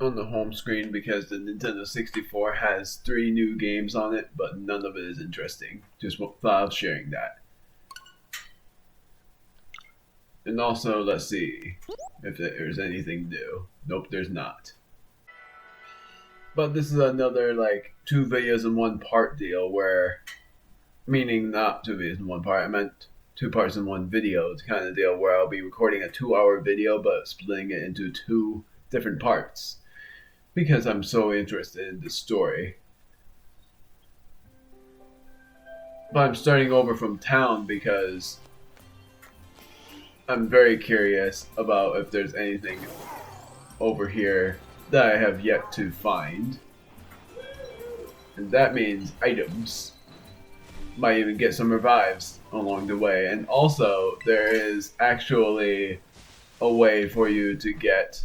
on the home screen because the Nintendo 64 has 3 new games on it, but none of it is interesting. Just thought of sharing that. And also, let's see if there's anything new. Nope, there's not. But this is another like 2 videos in 1 part deal where, meaning not 2 videos in 1 part, I meant 2 parts in 1 video kind of deal where I'll be recording a 2-hour video but splitting it into 2 different parts because I'm so interested in the story. But I'm starting over from town because I'm very curious about if there's anything over here that I have yet to find. And that means items. Might even get some revives along the way. And also, there is actually a way for you to get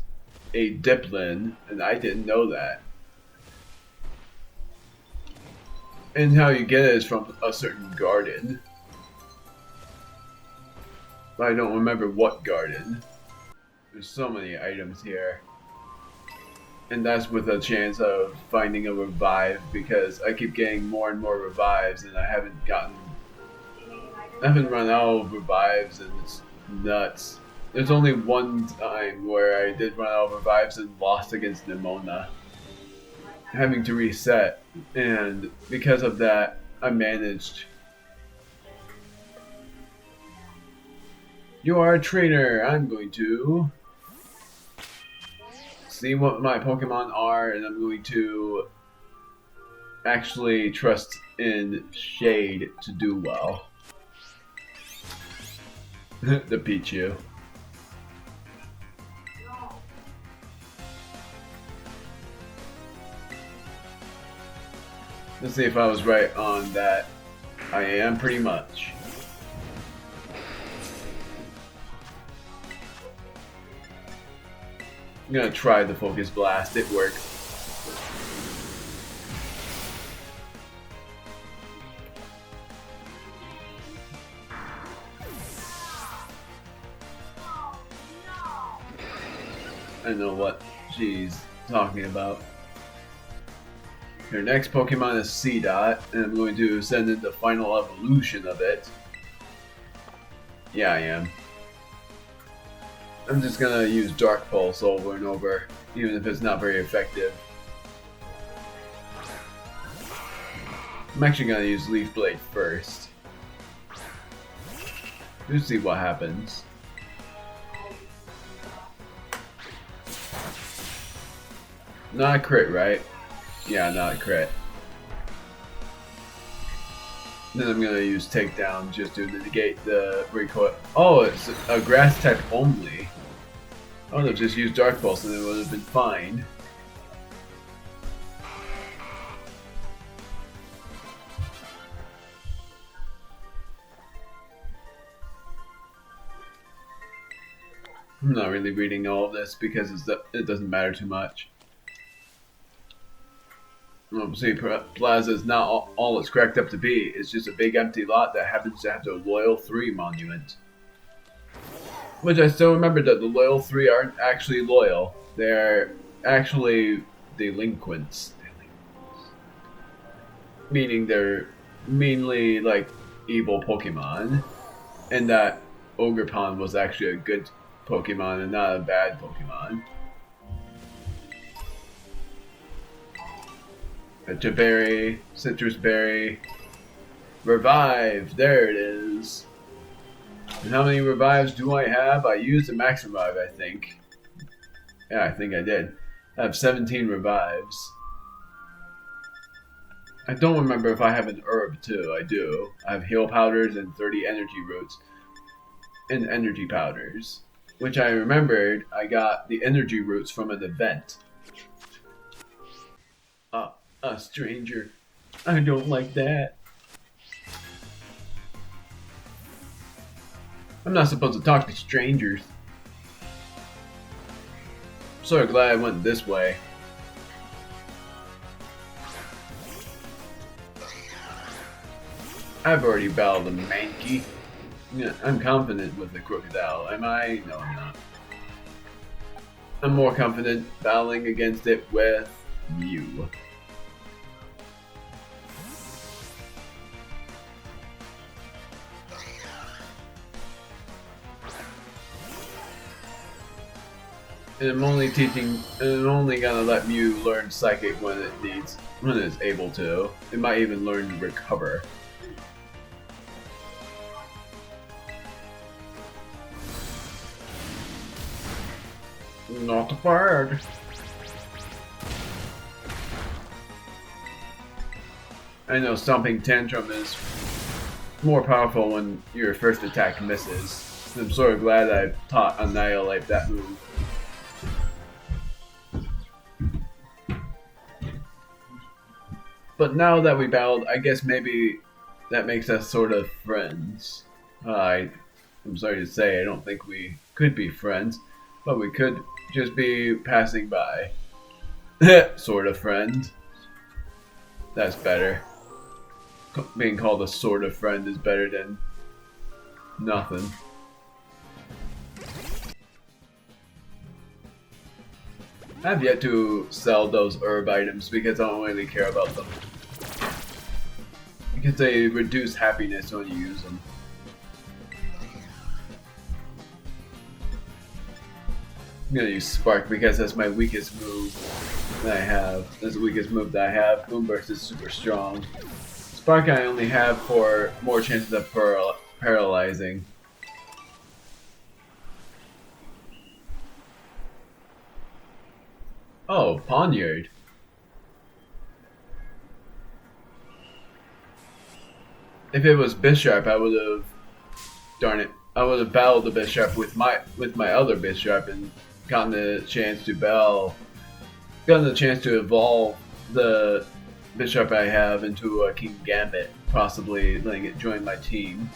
a Diplin, and I didn't know that. And how you get it is from a certain garden. But I don't remember what garden. There's so many items here. And that's with a chance of finding a revive because I keep getting more and more revives and I haven't run out of revives and it's nuts. There's only one time where I did run out of revives and lost against Nimona, having to reset, and because of that I managed. You are a trainer. I'm going to see what my Pokemon are, and I'm going to actually trust in Shade to do well. The Pichu. Let's see if I was right on that. I am pretty much. I'm gonna try the Focus Blast. It worked. I know what she's talking about. Your next Pokemon is Seedot, and I'm going to send in the final evolution of it. Yeah, I am. I'm just gonna use Dark Pulse over and over, even if it's not very effective. I'm actually gonna use Leaf Blade first. Let's see what happens. Not a crit, right? Yeah, not a crit. Then I'm gonna use Takedown just to negate the recoil. Oh, it's a grass type only. I would have just used Dark Pulse and it would have been fine. I'm not really reading all of this because it doesn't matter too much. See, Plaza is not all it's cracked up to be. It's just a big empty lot that happens to have the Loyal 3 monument. Which I still remember that the Loyal 3 aren't actually loyal. They're actually delinquents. Meaning they're mainly like evil Pokemon. And that Ogerpon was actually a good Pokemon and not a bad Pokemon. A Berry, Citrus Berry, Revive, there it is. And how many revives do I have? I used the max revive, I think. Yeah, I think I did. I have 17 revives. I don't remember if I have an herb too. I do. I have heal powders and 30 energy roots and energy powders. Which I remembered I got the energy roots from an event. A stranger. I don't like that. I'm not supposed to talk to strangers. I'm so glad I went this way. I've already battled a Mankey. Yeah, I'm confident with the Crocodile. Am I? No, I'm not. I'm more confident battling against it with Mew. And I'm only gonna let Mew learn Psychic when it's able to. It might even learn to recover. Not bad. I know Stomping Tantrum is more powerful when your first attack misses. I'm sort of glad I taught Annihilate that move. But now that we battled, I guess maybe that makes us sort of friends. I'm sorry to say, I don't think we could be friends, but we could just be passing by. Sort of friend. That's better. Being called a sort of friend is better than nothing. I have yet to sell those herb items because I don't really care about them. Because they reduce happiness when you use them. I'm gonna use Spark because that's my weakest move that I have. That's the weakest move that I have. Moonburst is super strong. Spark I only have for more chances of paralyzing. Oh, Poniard. If it was Bisharp, I would have. Darn it! I would have battled the Bisharp with my other Bisharp and gotten the chance to gotten the chance to evolve the Bisharp I have into a King Gambit, possibly letting it join my team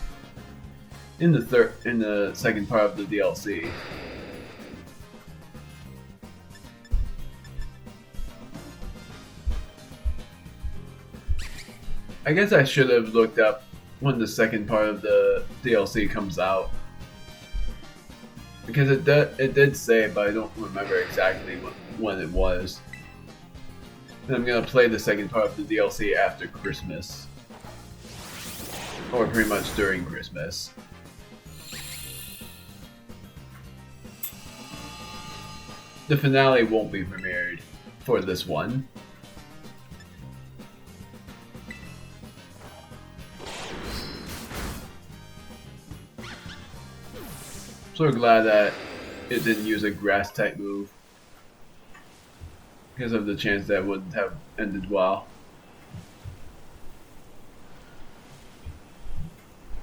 in the second part of the DLC. I guess I should have looked up when the second part of the DLC comes out. Because it did say, but I don't remember exactly when it was. And I'm gonna play the second part of the DLC after Christmas. Or pretty much during Christmas. The finale won't be premiered for this one. So glad that it didn't use a grass type move. Because of the chance that wouldn't have ended well.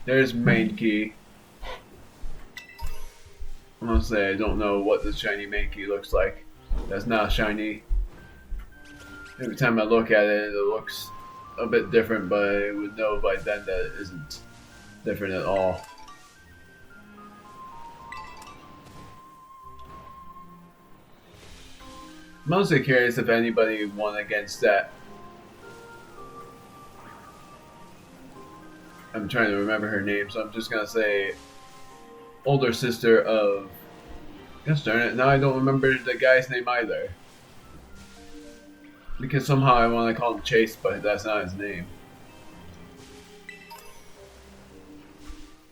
There's main key. I must say I don't know what the shiny main key looks like. That's not shiny. Every time I look at it, it looks a bit different, but I would know by then that it isn't different at all. Mostly curious if anybody won against that. I'm trying to remember her name, so I'm just gonna say older sister of. Gosh darn it! Now I don't remember the guy's name either. Because somehow I want to call him Chase, but that's not his name.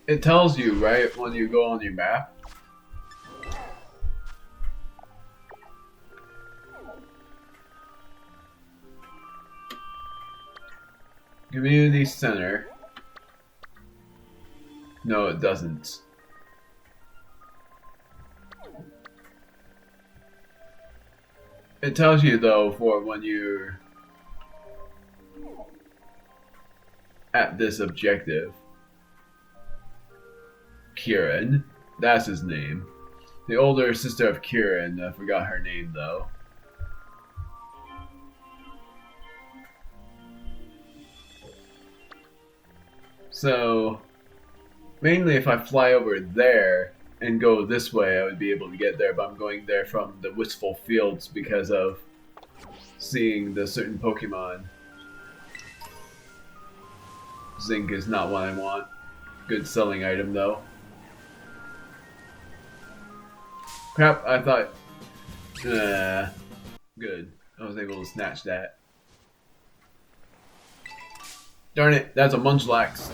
It tells you, right, when you go on your map. Community Center. No, it doesn't. It tells you though for when you're at this objective. Kieran. That's his name. The older sister of Kieran. I forgot her name though. So, mainly if I fly over there and go this way, I would be able to get there, but I'm going there from the Wistful Fields because of seeing the certain Pokemon. Zinc is not what I want. Good selling item though. Crap, I thought Good. I was able to snatch that. Darn it, that's a Munchlax.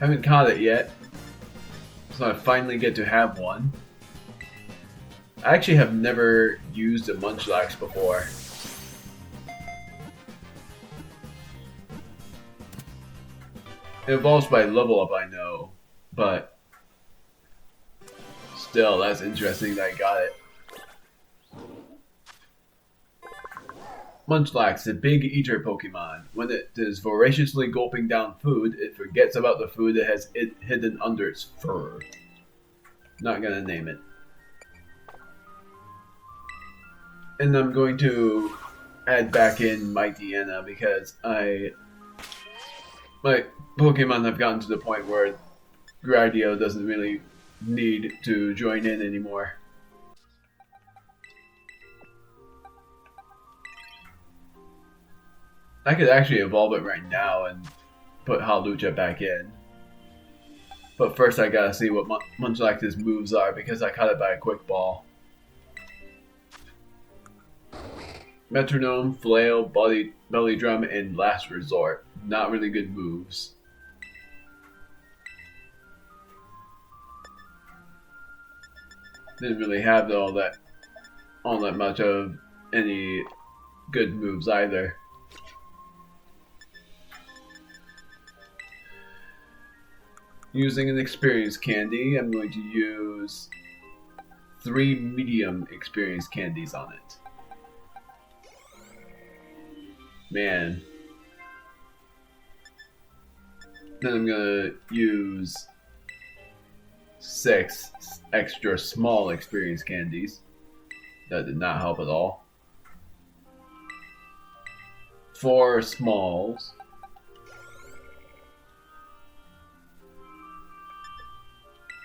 Haven't caught it yet. So I finally get to have one. I actually have never used a Munchlax before. It evolves by level up, I know, but still, that's interesting that I got it. Munchlax, a big eater Pokemon. When it is voraciously gulping down food, it forgets about the food it has hidden under its fur. Not gonna name it. And I'm going to add back in Mighty Anna because my Pokemon have gotten to the point where Gradio doesn't really need to join in anymore. I could actually evolve it right now and put Hawlucha back in. But first I gotta see what Munchlax's moves are because I caught it by a quick ball. Metronome, Flail, Belly Drum, and Last Resort. Not really good moves. Didn't really have all that much of any good moves either. Using an experience candy, I'm going to use 3 medium experience candies on it. Man. Then I'm gonna use 6 extra small experience candies. That did not help at all. 4 smalls.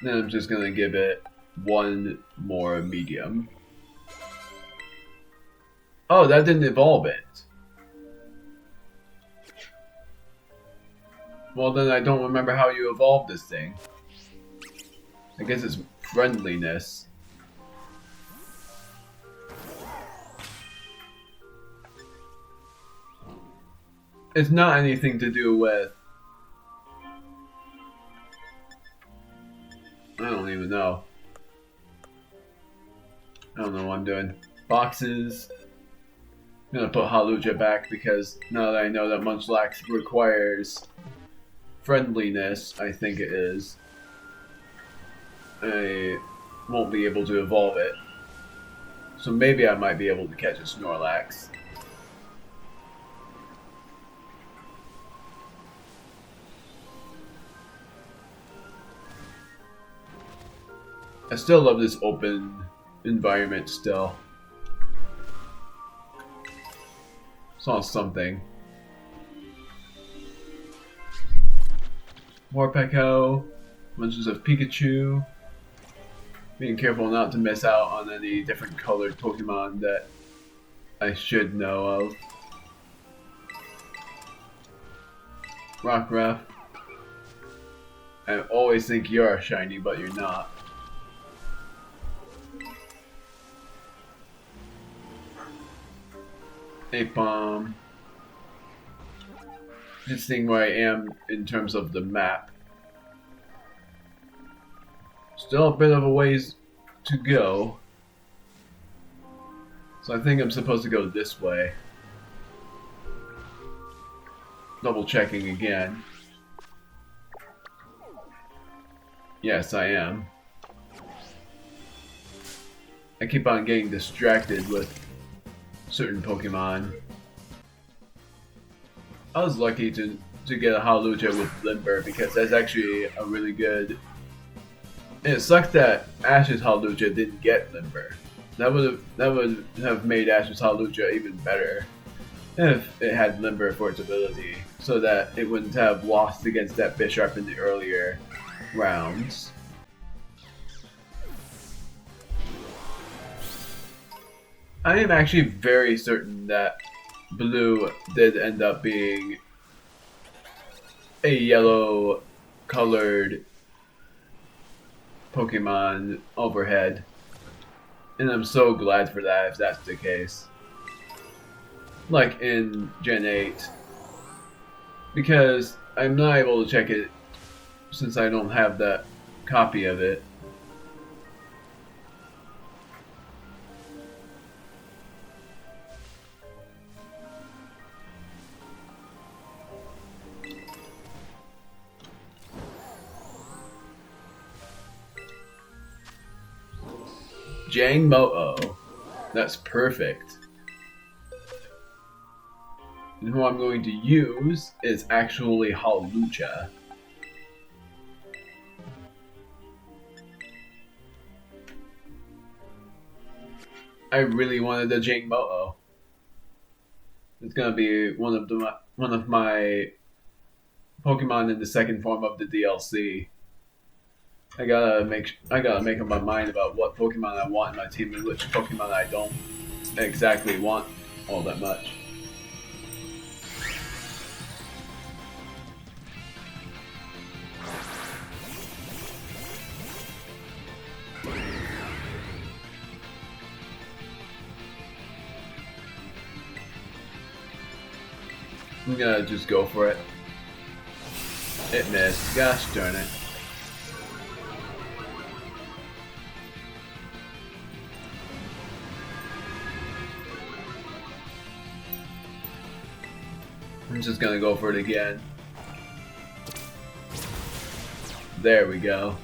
Then I'm just gonna give it 1 more medium. Oh, that didn't evolve it. Well, then I don't remember how you evolved this thing. I guess it's friendliness. It's not anything to do with... I don't even know. I don't know what I'm doing. Boxes. I'm gonna put Hawlucha back because now that I know that Munchlax requires friendliness, I think it is, I won't be able to evolve it. So maybe I might be able to catch a Snorlax. I still love this open environment still. Saw something. Morpeko, bunches of Pikachu. Being careful not to miss out on any different colored Pokemon that I should know of. Rockruff. I always think you're a shiny, but you're not. Ape Bomb. Just seeing where I am in terms of the map. Still a bit of a ways to go. So I think I'm supposed to go this way. Double checking again. Yes, I am. I keep on getting distracted with certain Pokemon. I was lucky to get a Hawlucha with Limber because that's actually a really good... And it sucks that Ash's Hawlucha didn't get Limber. That would have made Ash's Hawlucha even better if it had Limber for its ability, so that it wouldn't have lost against that Bisharp in the earlier rounds. I am actually very certain that Blue did end up being a yellow colored Pokemon overhead. And I'm so glad for that if that's the case. Like in Gen 8. Because I'm not able to check it since I don't have that copy of it. Jangmo-o. That's perfect. And who I'm going to use is actually Hawlucha. I really wanted a Jangmo-o. It's gonna be one of my Pokemon in the second form of the DLC. I gotta make up my mind about what Pokemon I want in my team and which Pokemon I don't exactly want all that much. I'm gonna just go for it. It missed. Gosh darn it. I'm just gonna go for it again. There we go.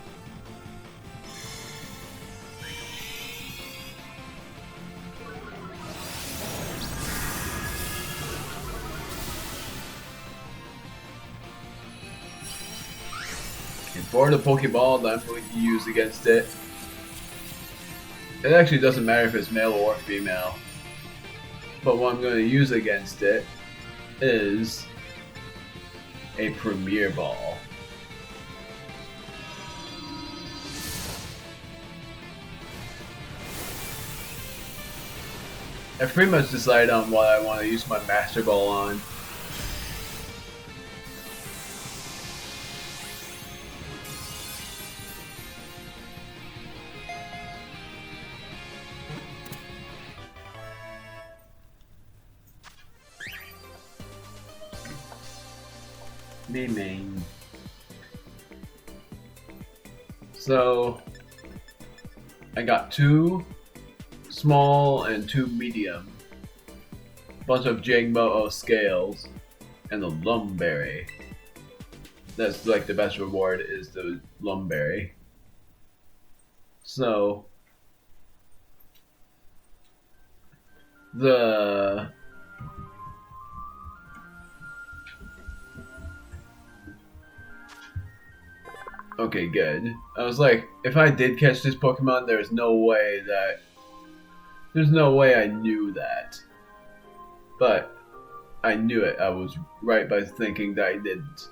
And for the Pokeball that I'm going to use against it, it actually doesn't matter if it's male or female. But what I'm going to use against it is a Premier Ball. I've pretty much decided on what I want to use my Master Ball on. Main. So I got 2 small and 2 medium, bunch of Jangmo-o scales, and a Lumberry. That's like the best reward is the Lumberry. So the okay, good. I was like, if I did catch this Pokemon, there's no way I knew that. But I knew it. I was right by thinking that I didn't.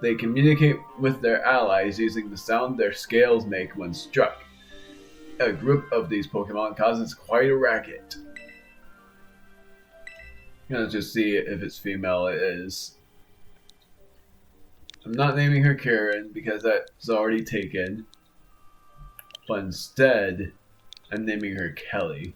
They communicate with their allies using the sound their scales make when struck. A group of these Pokemon causes quite a racket. I'm gonna just see if it's female. It is. I'm not naming her Kieran because that's already taken. But instead, I'm naming her Kelly.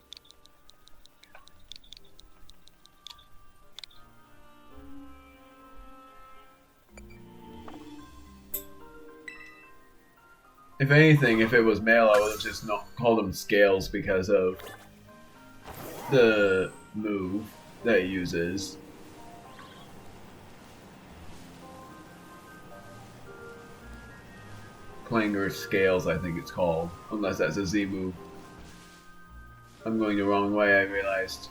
If anything, if it was male, I would have just called him Scales because of the move that he uses. Clanger Scales, I think it's called. Unless that's a Z move. I'm going the wrong way, I realized.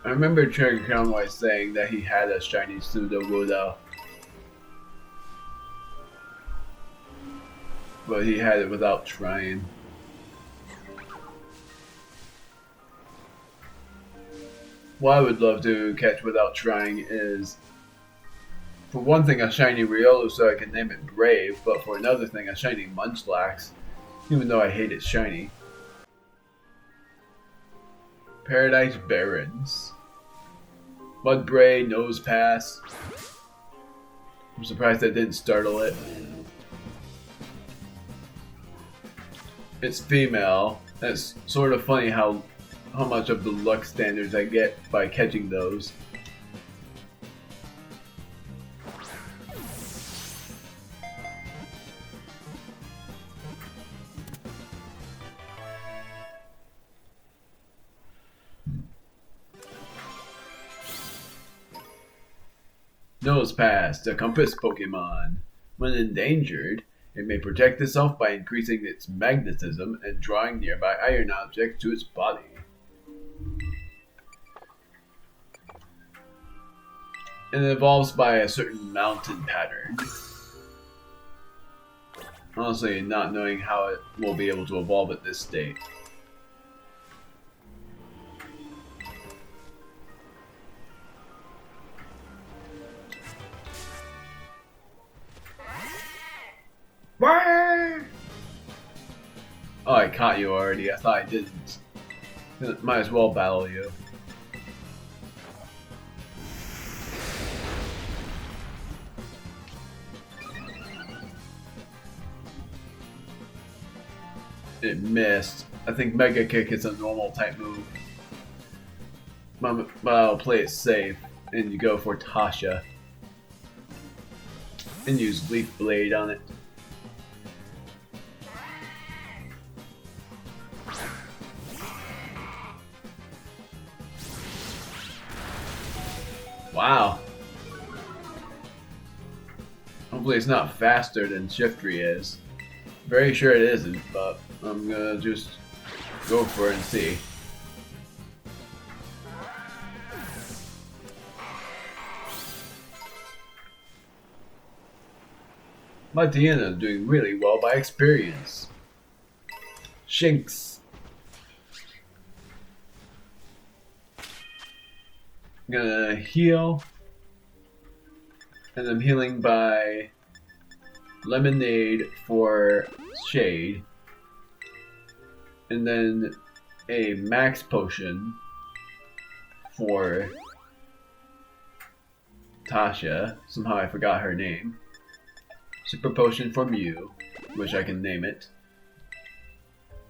I remember Trigger Conway saying that he had a shiny Sudowoodo. But he had it without trying. What I would love to catch without trying is, for one thing, a shiny Riolu so I can name it Brave, but for another thing, a shiny Munchlax, even though I hate it shiny. Paradise Barrens. Mudbray, Nosepass. I'm surprised that didn't startle it. It's female. That's sort of funny how much of the luck standards I get by catching those. Nose Pass, the Compass Pokemon. When endangered, it may protect itself by increasing its magnetism and drawing nearby iron objects to its body. And it evolves by a certain mountain pattern. Honestly, not knowing how it will be able to evolve at this state. Oh, I caught you already. I thought I didn't. Might as well battle you. It missed. I think Mega Kick is a normal type move. But I'll play it safe and you go for Tasha. And use Leaf Blade on it. Wow. Hopefully it's not faster than Shiftry is. Very sure it isn't, but I'm gonna just go for it and see. My Deanna is doing really well by experience. Shinx. I'm gonna heal. And I'm healing by Lemonade for Shade. And then a Max Potion for Tasha. Somehow I forgot her name. Super Potion for Mew, which I can name it,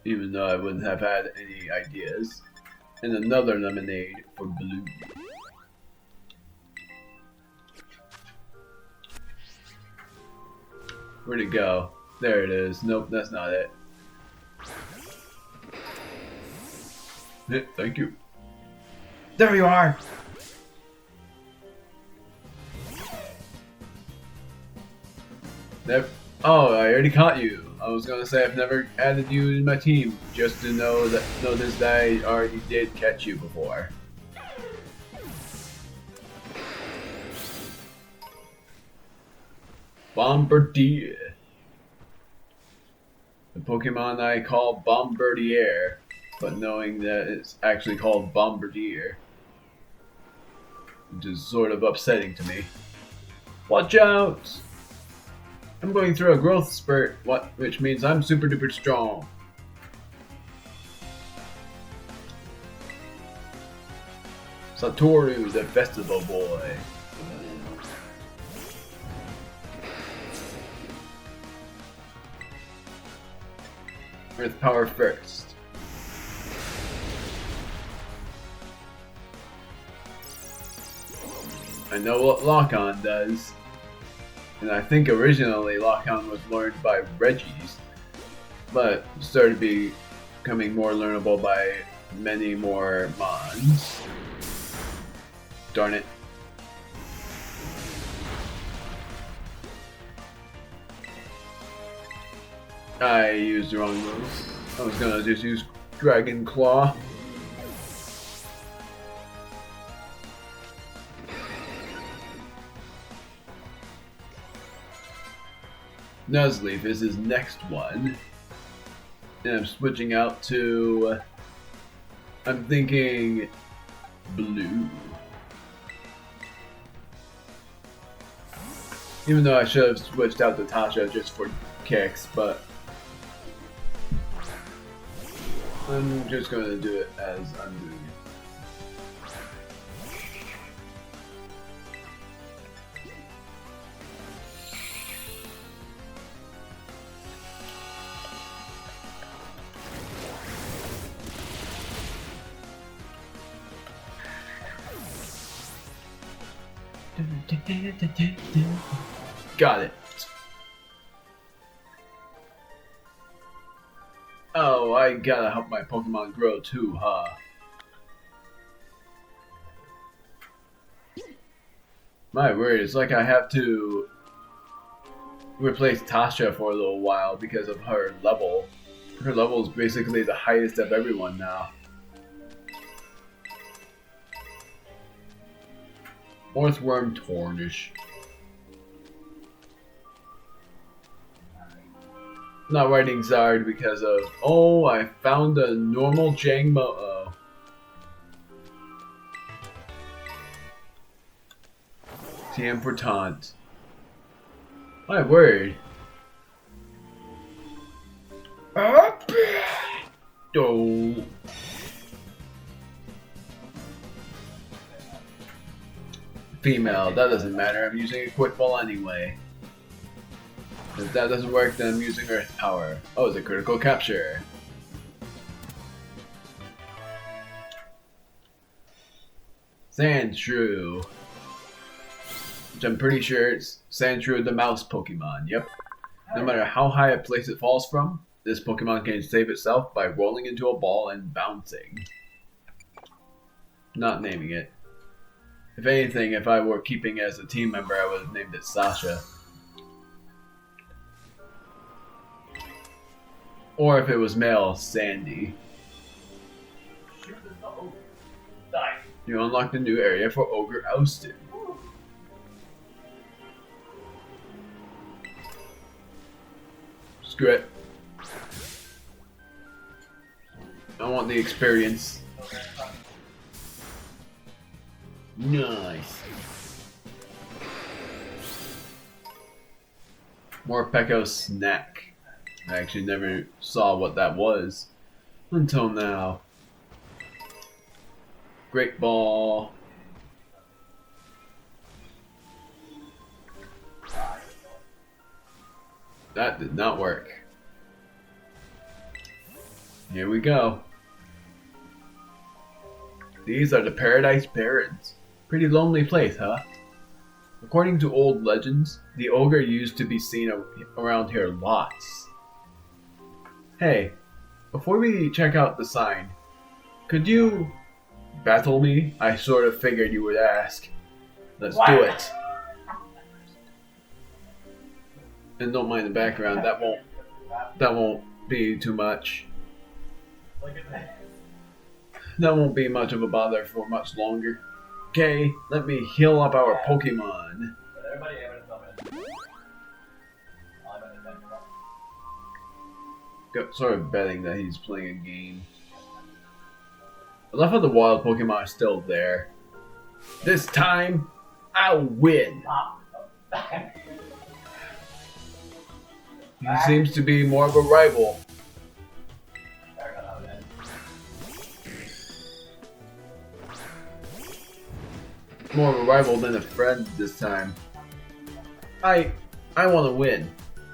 even though I wouldn't have had any ideas. And another Lemonade for Blue. Where'd it go? There it is. Nope, that's not it. Thank you. There you are! Oh, I already caught you. I was gonna say I've never added you in my team, just to notice that I already did catch you before. Bombardier. The Pokemon I call Bombardier, but knowing that it's actually called Bombardier, which is sort of upsetting to me. Watch out! I'm going through a growth spurt, which means I'm super duper strong. Satoru, the festival boy. Earth power first. I know what Lock-On does. And I think originally Lock-On was learned by Regis, but started becoming more learnable by many more Mons. Darn it. I used the wrong move. I was gonna just use Dragon Claw. Nuzleaf is his next one. And I'm switching out to... I'm thinking... Blue. Even though I should have switched out to Tasha just for kicks, but... I'm just going to do it as I'm doing it. Got it. Oh, I gotta help my Pokemon grow too, huh? My word, it's like I have to replace Tasha for a little while because of her level. Her level is basically the highest of everyone now. Earthworm Tornish. Not writing Zard because of, oh, I found a normal Jangmo-O. Important. My word. Oh. Female, that doesn't matter. I'm using a quick ball anyway. If that doesn't work, then I'm using Earth Power. Oh, it's a critical capture. Sandshrew. Which I'm pretty sure it's Sandshrew the mouse Pokemon. Yep. No matter how high a place it falls from, this Pokemon can save itself by rolling into a ball and bouncing. Not naming it. If anything, if I were keeping it as a team member, I would have named it Sasha. Or if it was male, Sandy. You unlocked a new area for Ogre Ousted. Screw it. I want the experience. Nice. More Peko Snack. I actually never saw what that was until now. Great Ball. That did not work. Here we go. These are the Paradise Barrens. Pretty lonely place, huh? According to old legends, the ogre used to be seen around here lots. Hey, before we check out the sign, could you battle me? I sort of figured you would ask. Let's do it. And don't mind the background. That won't be too much. That won't be much of a bother for much longer. Okay, let me heal up our Pokemon. Sort of betting that he's playing a game. I love how the wild Pokemon are still there. This time, I'll win. He seems to be more of a rival. More of a rival than a friend this time. I want to win.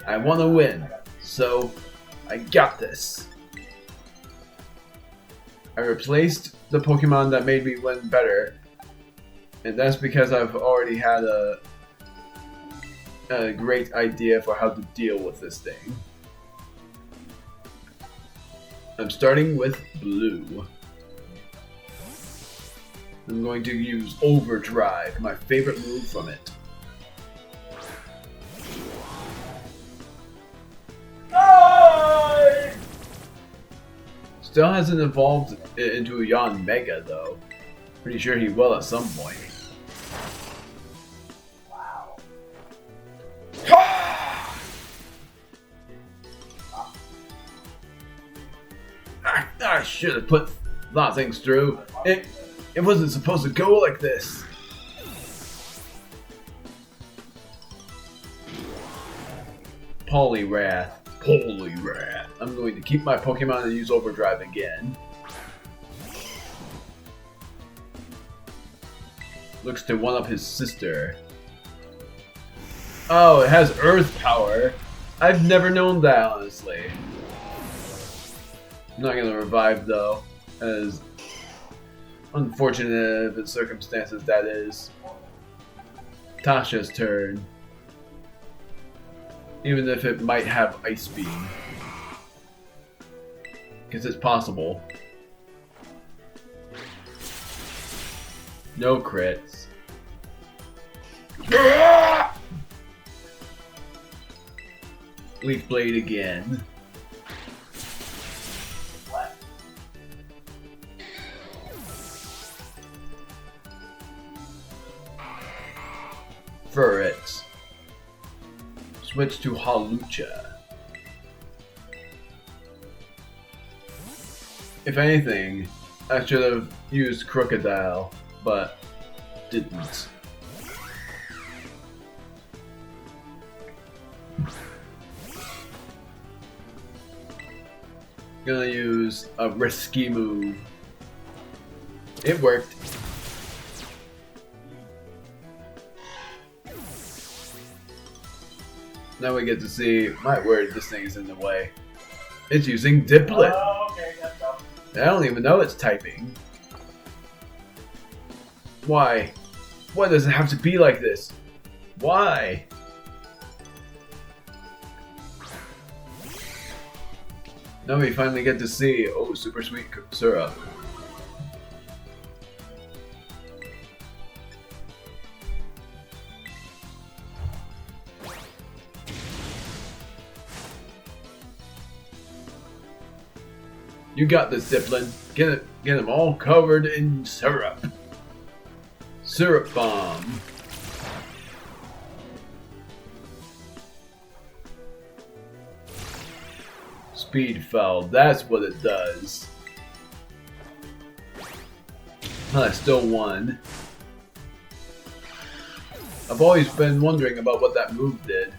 I want to win. So, I got this. I replaced the Pokemon that made me win better. And that's because I've already had a great idea for how to deal with this thing. I'm starting with blue. I'm going to use Overdrive, my favorite move from it. Still hasn't evolved into a Yon Mega though. Pretty sure he will at some point. Wow. I should have put a lot of things through. It wasn't supposed to go like this. Poliwrath. I'm going to keep my Pokemon and use Overdrive again. Looks to one-up his sister. Oh, it has Earth Power. I've never known that, honestly. I'm not gonna revive though, as unfortunate of the circumstances that is. Tasha's turn. Even if it might have Ice Beam. Because it's possible. No crits. Leaf Blade again. What? For it. Switch to Halucha. If anything, I should have used Crocodile, but didn't. Gonna use a risky move. It worked. Now we get to see, my word, this thing is in the way. It's using Diplet. Oh, okay, that's up. I don't even know it's typing. Why? Why does it have to be like this? Why? Now we finally get to see, oh, super sweet syrup. You got this, Diplin. Get him all covered in syrup. Syrup bomb. Speed foul, that's what it does. I still won. I've always been wondering about what that move did.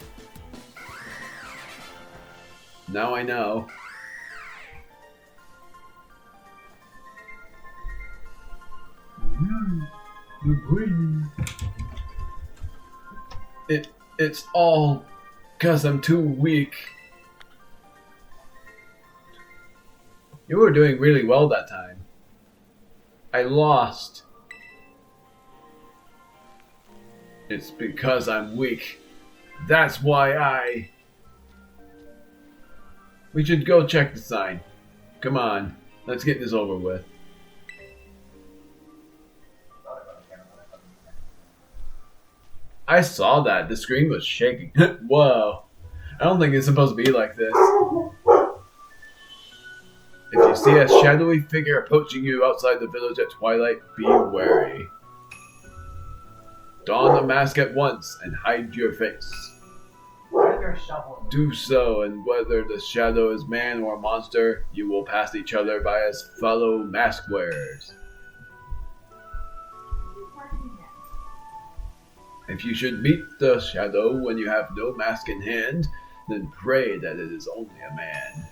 Now I know. It's all 'cause I'm too weak. You were doing really well that time. I lost. It's because I'm weak. That's why We should go check the sign. Come on, let's get this over with. I saw that. The screen was shaking. Whoa. I don't think it's supposed to be like this. If you see a shadowy figure approaching you outside the village at twilight, be wary. Don the mask at once and hide your face. Why is there a shovel? Do so, and whether the shadow is man or monster, you will pass each other by as fellow mask wearers. If you should meet the shadow when you have no mask in hand, then pray that it is only a man.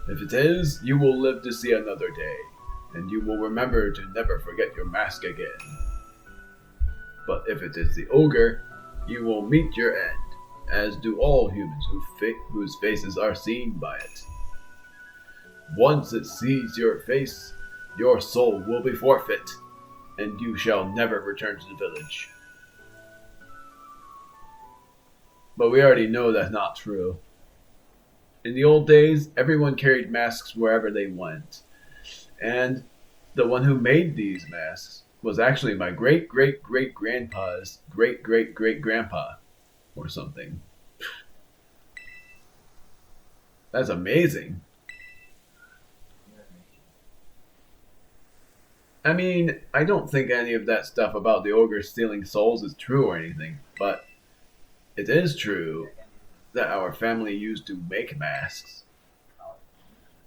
If it is, you will live to see another day, and you will remember to never forget your mask again. But if it is the ogre, you will meet your end, as do all humans whose faces are seen by it. Once it sees your face, your soul will be forfeit, and you shall never return to the village. But we already know that's not true. In the old days, everyone carried masks wherever they went. And the one who made these masks was actually my great-great-great-grandpa's great-great-great-grandpa. Or something. That's amazing. I mean, I don't think any of that stuff about the ogre stealing souls is true or anything, but it is true that our family used to make masks.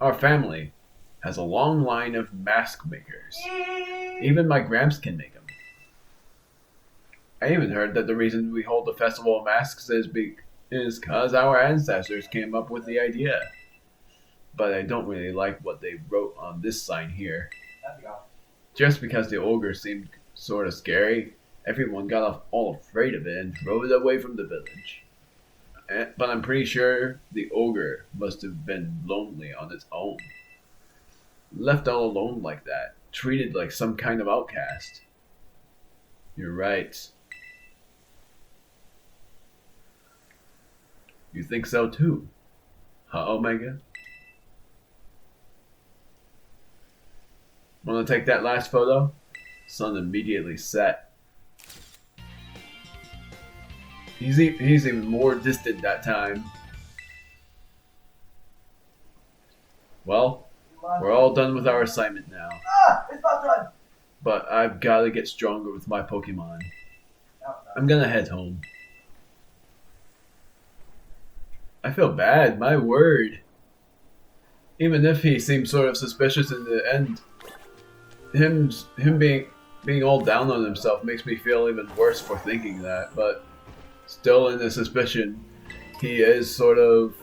Our family has a long line of mask makers. Even my gramps can make them. I even heard that the reason we hold the Festival of Masks is because our ancestors came up with the idea. But I don't really like what they wrote on this sign here. Just because the ogre seemed sort of scary, everyone got all afraid of it and drove it away from the village. But I'm pretty sure the ogre must have been lonely on its own. Left all alone like that, treated like some kind of outcast. You're right. You think so too, huh, Omega? Wanna take that last photo? Sun immediately set. He's even more distant that time. Well, we're all done with our assignment now. It's not done! But I've gotta get stronger with my Pokemon. No. I'm gonna head home. I feel bad, my word. Even if he seemed sort of suspicious in the end, him being all down on himself makes me feel even worse for thinking that, but still in the suspicion, he is sort of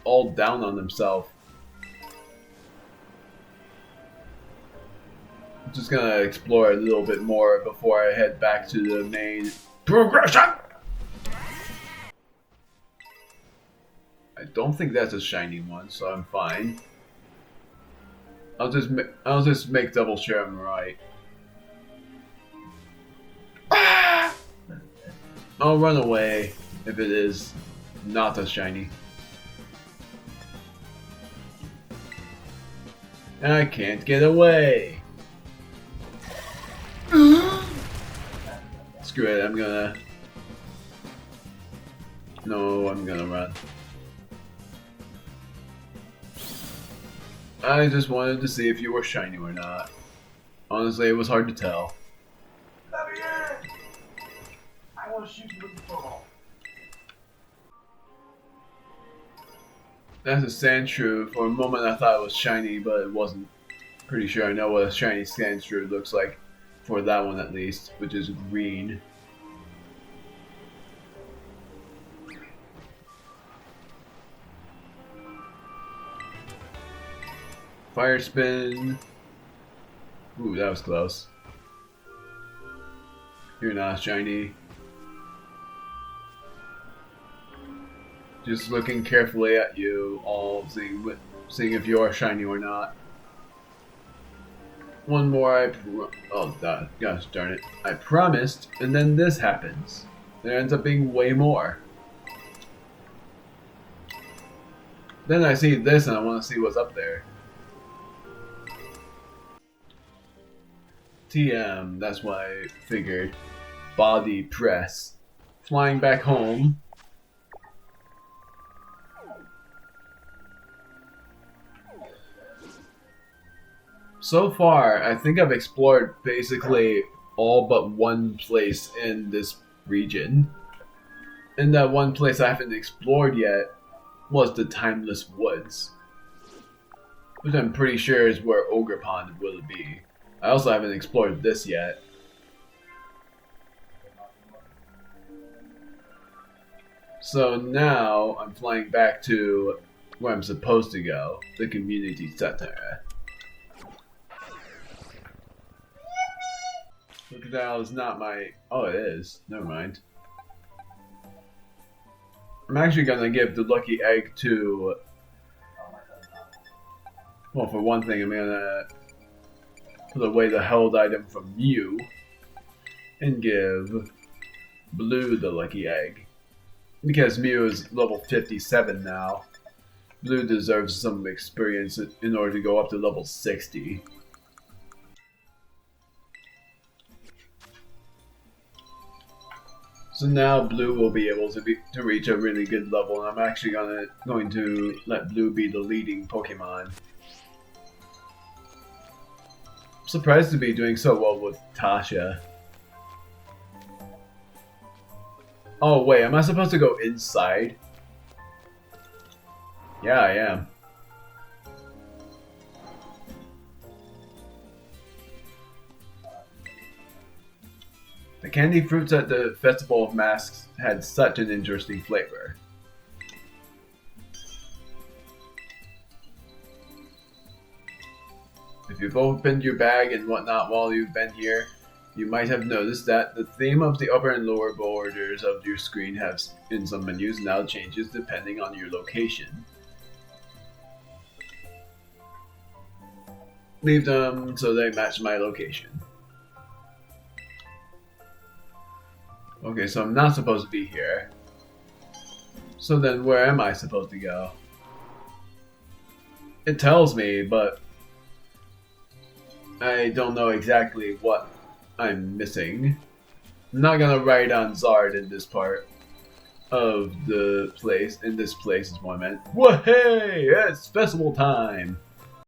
all down on himself. I'm just gonna explore a little bit more before I head back to the main progression! I don't think that's a shiny one, so I'm fine. I'll just make double sure I'm right. I'll run away if it is not a shiny. I can't get away. Screw it, I'm gonna run. I just wanted to see if you were shiny or not. Honestly, it was hard to tell. Let me in! I want to shoot you with the football. That's a Sandshrew. For a moment I thought it was shiny, but it wasn't. Pretty sure I know what a shiny Sandshrew looks like. For that one at least, which is green. Fire spin. Ooh, that was close. You're not shiny. Just looking carefully at you, all seeing if you are shiny or not. One more, gosh darn it. I promised, and then this happens. There ends up being way more. Then I see this and I want to see what's up there. TM, that's what I figured. Body press. Flying back home. So far, I think I've explored basically all but one place in this region. And that one place I haven't explored yet was the Timeless Woods. Which I'm pretty sure is where Ogre Pond will be. I also haven't explored this yet. So now I'm flying back to where I'm supposed to go, the community center. Look at that, it's not my... Oh, it is. Never mind. I'm actually gonna give the lucky egg to... Well, for one thing, I'm gonna put away the held item from Mew and give Blue the lucky egg. Because Mew is level 57 now, Blue deserves some experience in order to go up to level 60. So now Blue will be able to reach a really good level, and I'm actually going to let Blue be the leading Pokemon. I'm surprised to be doing so well with Tasha. Oh wait, am I supposed to go inside? Yeah, I am. The candy fruits at the Festival of Masks had such an interesting flavor. If you've opened your bag and whatnot while you've been here, you might have noticed that the theme of the upper and lower borders of your screen have in some menus now changes depending on your location. Leave them so they match my location. Okay, so I'm not supposed to be here. So then where am I supposed to go? It tells me, but I don't know exactly what I'm missing. I'm not gonna write on Zard in this part of the place. In this place is what I meant. Whoa, hey! It's festival time!